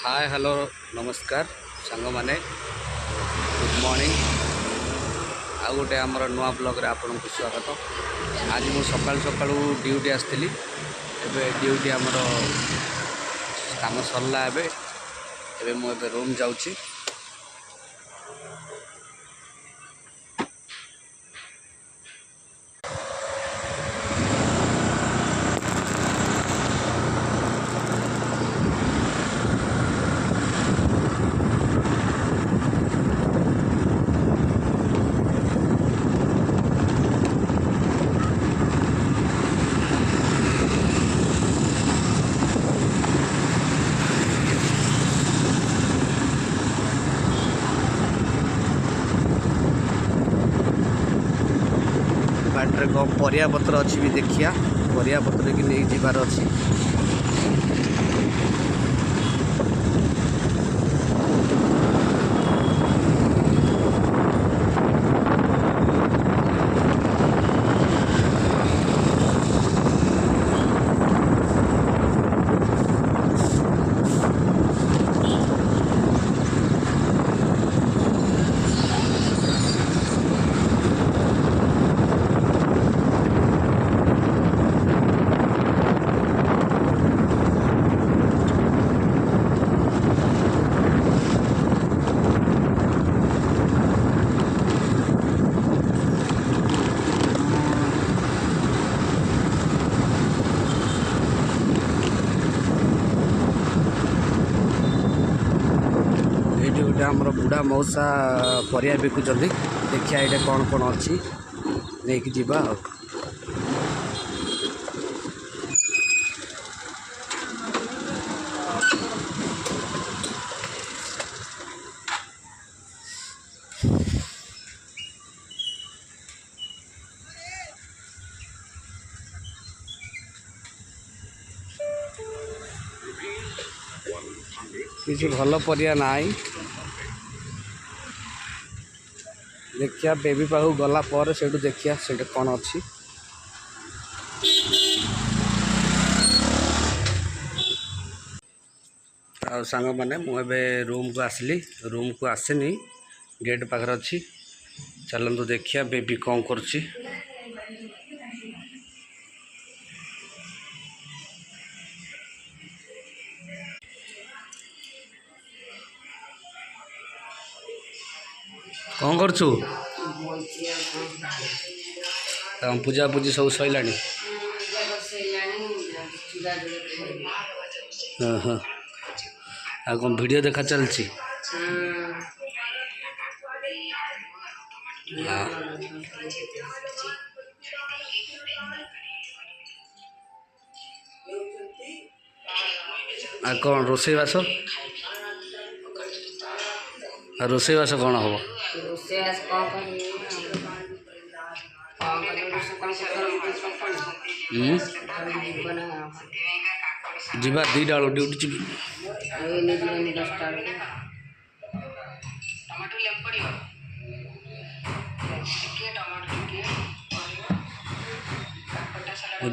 Hi hello नमस्कार सांग माने गुड मॉर्निंग आ गोटे आमर नुआ ब्लॉग रे आपन को स्वागत। आज मु सकाल सकाल ड्यूटी आसती ड्यूटी आमर काम सरला एबे मु रूम जाऊँगी। बाटर कौन परिया पत्र अच्छी भी देखिया परिया पत्र की नहीं जीवार अच्छी। आमर बुढ़ा मौसा परिया बिकुंट देखिए ये कौन कौन अच्छी नहीं कि जीवा किसी भल परिया नाई। देखिया बेबी पाखु गला पर से देखिया से कौन अच्छी। आ सांग माने मुझे रूम को आसली रूम को आसेनी गेट पाखर अच्छी। चलतु देखिया बेबी कौन करछि। कौन करछु पूजा पूजी सब सैला। हाँ हाँ आ कौन वीडियो देखा चलछि। आ कौन रोषेईबास रोषेईबास कौन हम जीवा दीटा बेलू ड्यूटी जी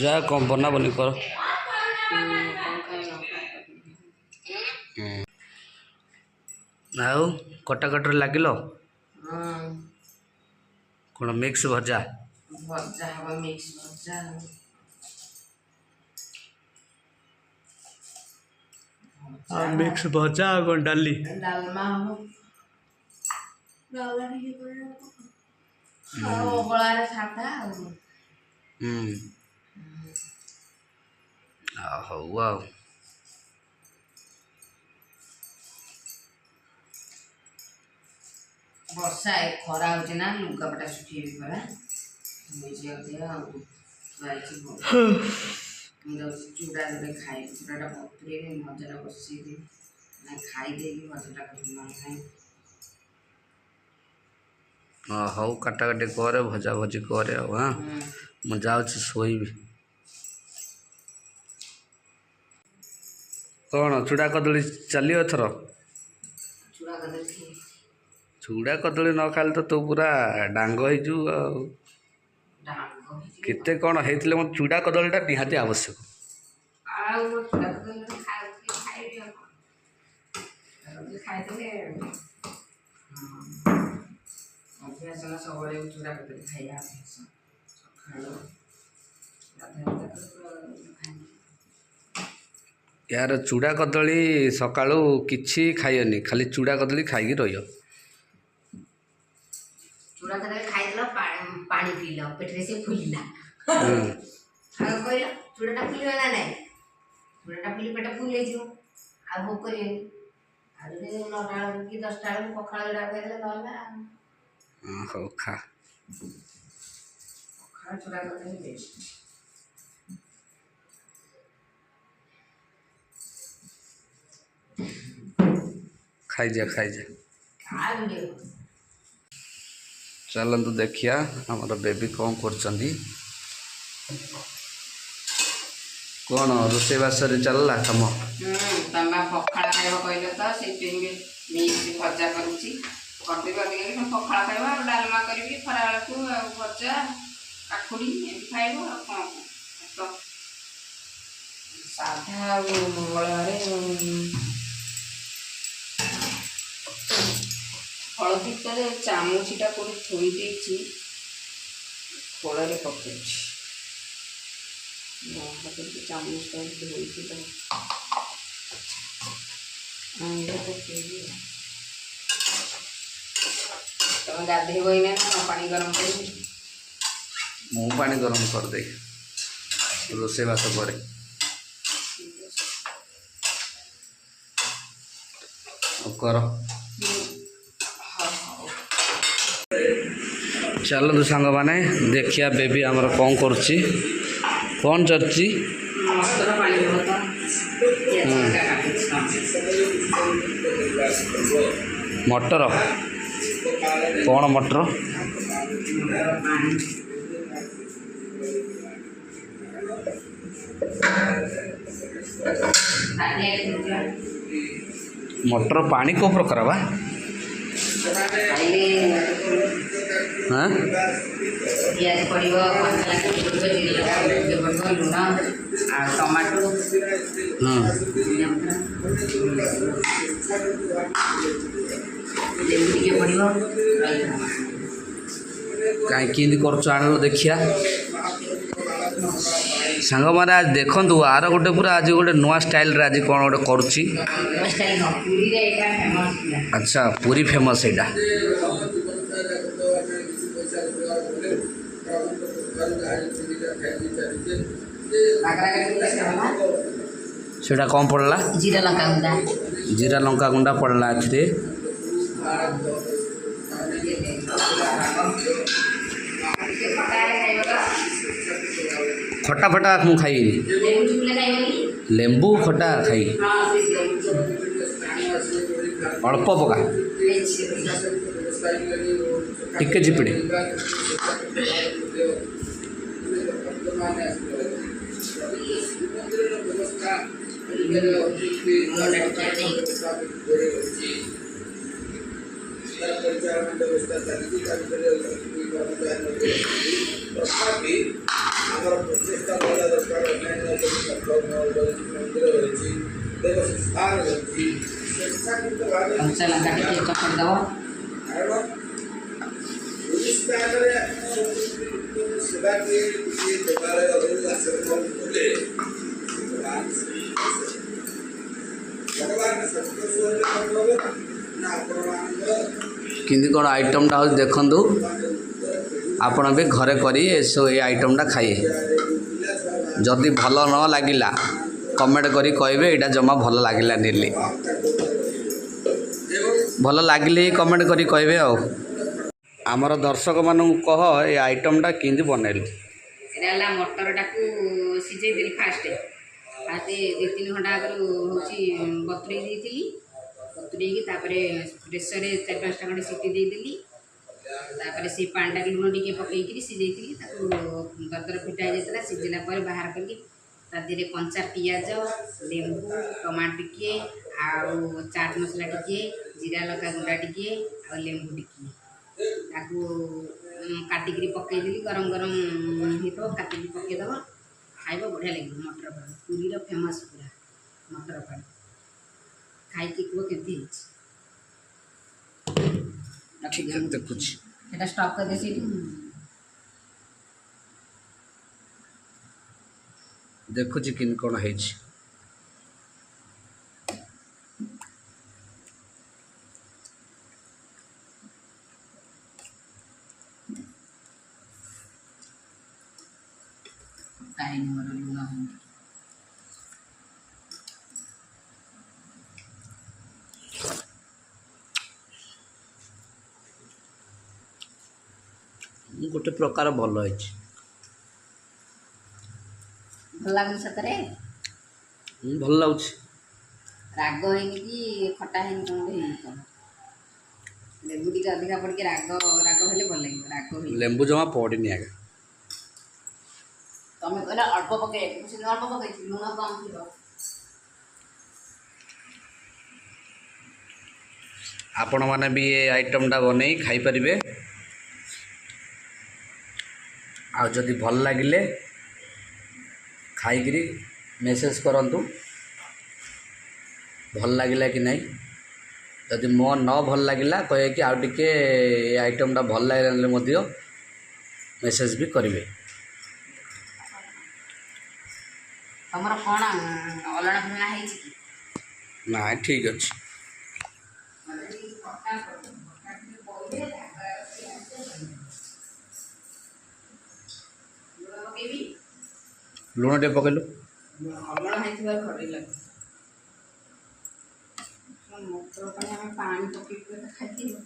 जा कौन बना बनी कर। आउ कटाकटर लगिल कौन मिक्स भजा मिक्स भजा कौन डाली हऊ आ वर्षा खरा हो लुगापटा सुखे पड़ा चूड़ा जोड़े खाई चूड़ा बतुरे मजा बस खाईदे मजा खाए। हाँ हऊ काटाकाटी करे भजा भजी करे हाँ मु जाऊँ शोबी। कौन चूड़ा कदली चलियो एथर चूड़ा कदली न खाली तो तू पूरा डांग हो केते कौन होते मत चूड़ा कदलीटा निहाती आवश्यक। ଖାଇଥିଲେ ଅଭ୍ୟାସ ନା ସବୁବେଳେ ଚୁଡ଼ା କଦଳୀ ଖାଇବା ଅଭ୍ୟାସ ସକାଳୁ ୟାର ଚୁଡ଼ା କଦଳୀ ସକାଳୁ କିଛି ଖାଇବନି, ଖାଲି ଚୁଡ଼ା କଦଳୀ ଖାଇକି ରହିବ। ଚୁଡ଼ା କଦଳୀ ଖାଇଦେଲ ପାଣି ପିଇଲ ପେଟରେ ସେ ଫୁଲିଲା। ଆଉ କହିଲ ଚୁଡ଼ାଟା ଫୁଲିବ ନା ନାହିଁ? ଚୁଡ଼ାଟା ଫୁଲି ପେଟ ଫୁଲ ହେଇଯିବ, ଆଉ ଭୋକ କରିବେନି। ଆଉ ଯଦି 9ଟା ବେଳକୁ କି 10ଟା ବେଳକୁ ପଖାଳ ଯୋଡ଼ା ଖାଇଦେଲେ ନହେଲା। ହଉ ଖା। ପଖାଳ ଚୁଡ଼ା କଦଳୀ ବେଷ୍ଟ। ଖାଇଯା ଖାଇଯା। ଖାଇବି ଚାଲନ୍ତୁ ଦେଖିଆ ଆମର ବେବି କ'ଣ କରୁଛନ୍ତି। କ'ଣ ରୋଷେଇବାସରେ ଚାଲିଲା କାମ? ତମେ ପଖାଳ ଖାଇବ କହିଲ ତ ସେଥିପାଇଁ ମିକ୍ସ ଭଜା କରୁଛି। କରିଦେବି ଅଧିକା ପଖାଳ ଖାଇବ, ଆଉ ଡାଲମା କରିବି ଖରାବେଳକୁ, ଆଉ ଭଜା କାକୁଡ଼ି ଏମିତି ଖାଇବ। ଆଉ କ'ଣ ତ ସାଧା ଆଉ ମଙ୍ଗଳବାରେ ହଳଦୀ ତରେ ଚାମୁଚିଟା କୋଉଠି ଥୋଇ ଦେଇଛି, ଖୋଳରେ ପକେଇଛି। ଚାମଚଟା ଧୋଇଛି ତ ପକେଇବି। ତମେ ଗାଧେଇବ ଏଇନା ନା ପାଣି ଗରମ କରିବି? ମୁଁ ପାଣି ଗରମ କରିଦେଇ ରୋଷେଇବାସ ପରେ। କର। ଚାଲନ୍ତୁ ସାଙ୍ଗମାନେ ଦେଖିଆ ବେବି ଆମର କ'ଣ କରୁଛି, କ'ଣ ଚରୁଛି। ମଟର କ'ଣ ମଟର? ମଟର ପାଣି କେଉଁ ପ୍ରକାର ବା? ହଁ ପିଆଜ ପଡ଼ିବ, ଲୁଣ ଆଉ ଟମାଟୋ, ଲେମ୍ବୁ ଟିକେ ପଡ଼ିବ। କାହିଁ କେମିତି କରୁଛ ଆଣିଲ ଦେଖିଆ। ସାଙ୍ଗମାନେ ଆଜି ଦେଖନ୍ତୁ ଆର ଗୋଟେ ପୁରା ଆଜି ଗୋଟେ ନୂଆ ଷ୍ଟାଇଲ୍ରେ ଆଜି କ'ଣ ଗୋଟେ କରୁଛି। ଆଚ୍ଛା ପୁରୀ ଫେମସ୍ ଏଇଟା। ସେଇଟା କ'ଣ ପଡ଼ିଲା? ଜିରା ଲଙ୍କା ଗୁଣ୍ଡା। ଜିରା ଲଙ୍କା ଗୁଣ୍ଡା ପଡ଼ିଲା ଏଥିରେ। ଖଟା ଫଟା ମୁଁ ଖାଇବିନି, ଲେମ୍ବୁ ଖଟା ଖାଇ ଅଳ୍ପ ପକା, ଟିକେ ଚିପିଡ଼ି। ତଥାପି ଆମର ପ୍ରଚେଷ୍ଟା ରହିବା ଦରକାର। ମନ୍ଦିର ରହିଛି, ଦେବ ସଂସ୍କାର ରହିଛି, ସ୍ୱେଚ୍ଛାକୃତ ଭାବେ କାରଣ ଓଡ଼ିଶାରେ ସେବା କିଏ ଦେବାଳୟ ଆଶ୍ରମ କଲେ ଭଗବାନ ସନ୍ତୋଷ ନା ଆପଣମାନଙ୍କର କେମିତି କ'ଣ ଆଇଟମ୍ଟା ହେଉଛି ଦେଖନ୍ତୁ। ଆପଣ ବି ଘରେ କରି ଏସବୁ ଏଇ ଆଇଟମ୍ଟା ଖାଇବେ। ଯଦି ଭଲ ନ ଲାଗିଲା କମେଣ୍ଟ କରି କହିବେ ଏଇଟା ଜମା ଭଲ ଲାଗିଲାନି ବୋଲି। ଭଲ ଲାଗିଲେ ହିଁ କମେଣ୍ଟ କରି କହିବେ। ଆଉ ଆମର ଦର୍ଶକମାନଙ୍କୁ କହ ଏ ଆଇଟମ୍ଟା କେମିତି ବନେଇଲୁ। ଏଇଟା ହେଲା ମଟରଟାକୁ ସିଝେଇ ଦେଲି ଫାଷ୍ଟ 2-3 ଘଣ୍ଟା ଆଗରୁ ହେଉଛି ବତୁରେଇ ଦେଇଥିଲି। ବତୁରେଇକି ତାପରେ ପ୍ରେସରରେ 4-5ଟା ଖଣ୍ଡେ ସିଟି ଦେଇଦେଲି। ତାପରେ ସେ ପାଣିଟାକୁ ଲୁଣ ଟିକେ ପକେଇକିରି ସିଝେଇଥିଲି, ତାକୁ ଦରଦର ଫିଟା ହେଇଯାଇଥିଲା। ସିଝିଲା ପରେ ବାହାର କରିକି ତା ଦେହରେ କଞ୍ଚା ପିଆଜ, ଲେମ୍ବୁ, ଟମାଟୋ ଟିକେ, ଆଉ ଚାଟ୍ ମସଲା ଟିକେ, ଜିରା ଲଙ୍କା ଗୁଣ୍ଡା ଟିକେ, ଆଉ ଲେମ୍ବୁ ଟିକେ ତାକୁ କାଟିକିରି ପକେଇଦେଲି। ଗରମ ଗରମ ହେଇଥିବ, କାଟିକି ପକେଇଦେବ, ଖାଇବ, ବଢ଼ିଆ ଲାଗିବ। ମଟର ପାଣି ପୁରୀର ଫେମସ୍ ପୁରା ମଟର ପାଣି। ଖାଇକି କୁହ କେମିତି ठीक है ହେଇଛି। देखुଛି ସେଟା ଷ୍ଟକ୍ କରିଦେ ସେଇଠି। ଦେଖୁଛି କିନ୍ କ'ଣ ହେଇଛି। ଟାଇମ୍ ମୋର ଲୁଣ ହଉନି। ଗୋଟେ ପ୍ରକାର ଭଲ ହେଇଛି। ଭଲ ଲାଗୁନି ସତରେ? ଭଲ ଲାଗୁଛି। ରାଗ ହେଇନି କି ଖଟା ହେଇନି, କ'ଣ ଗୋଟେ ହେଇନି କ'ଣ। ଲେମ୍ବୁ ଟିକେ ଅଧିକା ପଡ଼ିକି ରାଗ ରାଗ ହେଲେ ଭଲ ଲାଗିବ। ରାଗ ହେଇନି। ଲେମ୍ବୁ ଜମା ପଡ଼ିନି ଆଜ୍ଞା। ତମେ କହିଲେ ଅଳ୍ପ ପକେଇବାକୁ, ମୁଁ ସେଦିନ ଅଳ୍ପ ପକେଇଥିଲି, ଲୁଣ କମ୍ ଥିବ। ଆପଣମାନେ ବି ଏ ଆଇଟମ୍ଟା ବନେଇ ଖାଇପାରିବେ। ଆଉ ଯଦି ଭଲ ଲାଗିଲେ ଖାଇକିରି ମେସେଜ୍ କରନ୍ତୁ ଭଲ ଲାଗିଲା କି ନାହିଁ। ଯଦି ମୋ ନ ଭଲ ଲାଗିଲା କହିବେ କି ଆଉ ଟିକେ ଏ ଆଇଟମ୍ଟା ଭଲ ଲାଗିଲେ ମଧ୍ୟ ମେସେଜ୍ ବି କରିବେ। ତମର କ'ଣ ଅଲଣା ଫଲଣା ହେଇଛି କି? ନାଇଁ ଠିକ୍ ଅଛି। ଲୁଣ ଟିକେ ପକେଇଲୁ। ଅଲଣା ହେଇଥିବାରୁ ଖଟେଇ ଲାଗୁଛି। ମଟର ପାଇଁ ଆମେ ପାଣି ପକେଇକି ଖାଇଥିଲୁ।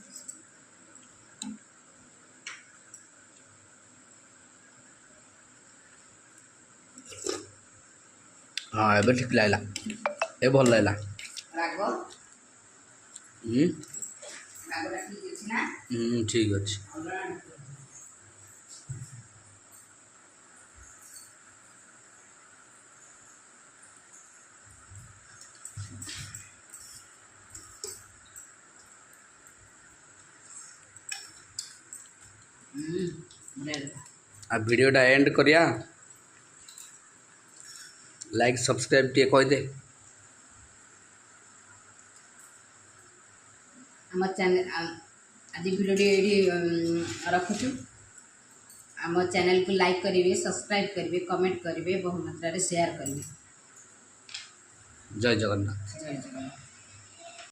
ହଁ ଏବେ ଠିକ୍ ଲାଗିଲା, ଏ ଭଲ ଲାଗିଲା। ରାଗ ହୁଁ ରାଗଟା ଠିକ୍ ଅଛି ନା? ଠିକ୍ ଅଛି। ଅଲଣା ଆଉ ଭିଡ଼ିଓଟା ଏଣ୍ଡ କରିବା। ଲାଇକ୍ ସବସ୍କ୍ରାଇବ୍ ଟିକେ କହିଦେ। ଆମ ଚ୍ୟାନେଲ୍ ଆଜି ଭିଡ଼ିଓଟି ଏଇଠି ରଖୁଛୁ। ଆମ ଚ୍ୟାନେଲ୍କୁ ଲାଇକ୍ କରିବେ, ସବସ୍କ୍ରାଇବ୍ କରିବେ, କମେଣ୍ଟ କରିବେ, ବହୁ ମାତ୍ରାରେ ସେୟାର କରିବେ। ଜୟ ଜଗନ୍ନାଥ। ଜୟ ଜଗନ୍ନାଥ।